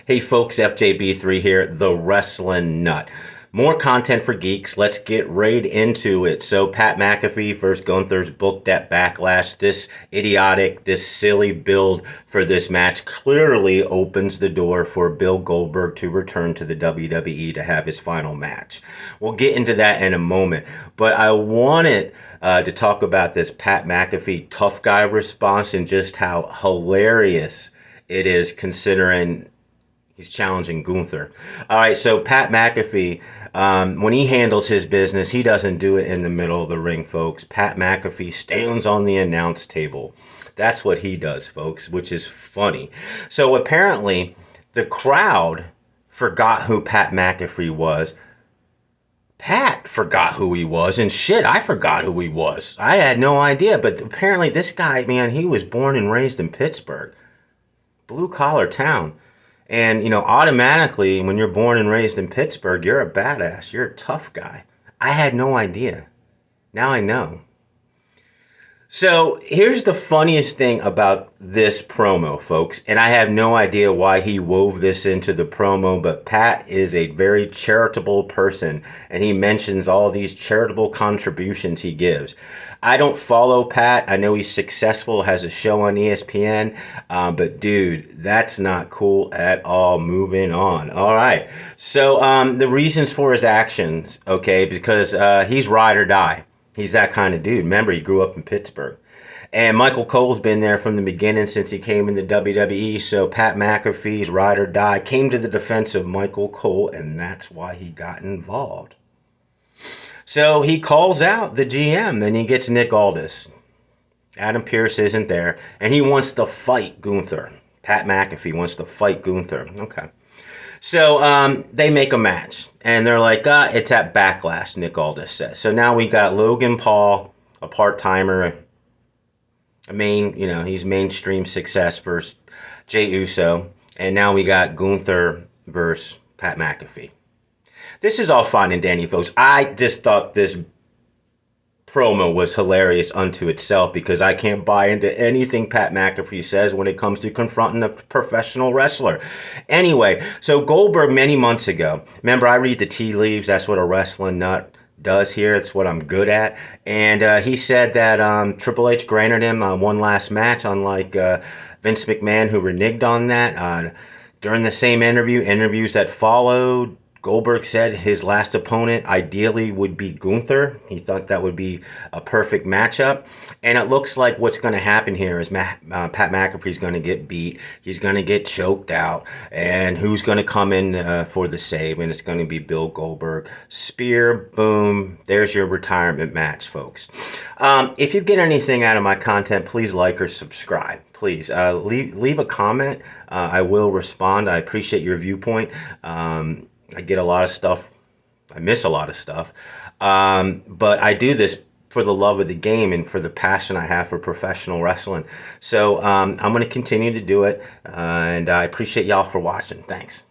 Hey folks, FJB3 here, the Wrestling Nut. More content for geeks. Let's get right into it. So Pat McAfee versus Gunther's booked at Backlash. This idiotic, this silly build for this match clearly opens the door for Bill Goldberg to return to the WWE to have his final match. We'll get into that in a moment. But I wanted to talk about this Pat McAfee tough guy response and just how hilarious it is considering he's challenging Gunther. All right, so Pat McAfee, when he handles his business, he doesn't do it in the middle of the ring, folks. Pat McAfee stands on the announce table. That's what he does, folks, which is funny. So apparently, the crowd forgot who Pat McAfee was. Pat forgot who he was, and shit, I forgot who he was. I had no idea, but apparently this guy, man, he was born and raised in Pittsburgh. Blue-collar town. And, automatically, when you're born and raised in Pittsburgh, you're a badass. You're a tough guy. I had no idea. Now I know. So here's the funniest thing about this promo, folks. And I have no idea why he wove this into the promo, but Pat is a very charitable person. And he mentions all these charitable contributions he gives. I don't follow Pat. I know he's successful, has a show on ESPN. But dude, that's not cool at all. Moving on. All right. So the reasons for his actions, okay, because he's ride or die. He's that kind of dude. Remember, he grew up in Pittsburgh. And Michael Cole's been there from the beginning since he came in the WWE. So Pat McAfee's ride or die came to the defense of Michael Cole, and that's why he got involved. So he calls out the GM, and he gets Nick Aldis. Adam Pearce isn't there, and he wants to fight Gunther. Pat McAfee wants to fight Gunther. Okay. So they make a match, and they're like, it's at Backlash, Nick Aldis says. So now we got Logan Paul, a part-timer, he's mainstream success versus Jey Uso. And now we got Gunther versus Pat McAfee. This is all fine and dandy, folks. I just thought this promo was hilarious unto itself because I can't buy into anything Pat McAfee says when it comes to confronting a professional wrestler. Anyway, so Goldberg many months ago, remember I read the tea leaves, that's what a wrestling nut does here, it's what I'm good at, and he said that Triple H granted him one last match, unlike Vince McMahon who reneged on that. During the same interviews that followed, Goldberg said his last opponent ideally would be Gunther. He thought that would be a perfect matchup. And it looks like what's going to happen here is Pat McAfee's going to get beat. He's going to get choked out. And who's going to come in for the save? And it's going to be Bill Goldberg. Spear, boom. There's your retirement match, folks. If you get anything out of my content, please like or subscribe. Please leave a comment. I will respond. I appreciate your viewpoint. I get a lot of stuff. I miss a lot of stuff. But I do this for the love of the game and for the passion I have for professional wrestling. So I'm going to continue to do it. And I appreciate y'all for watching. Thanks.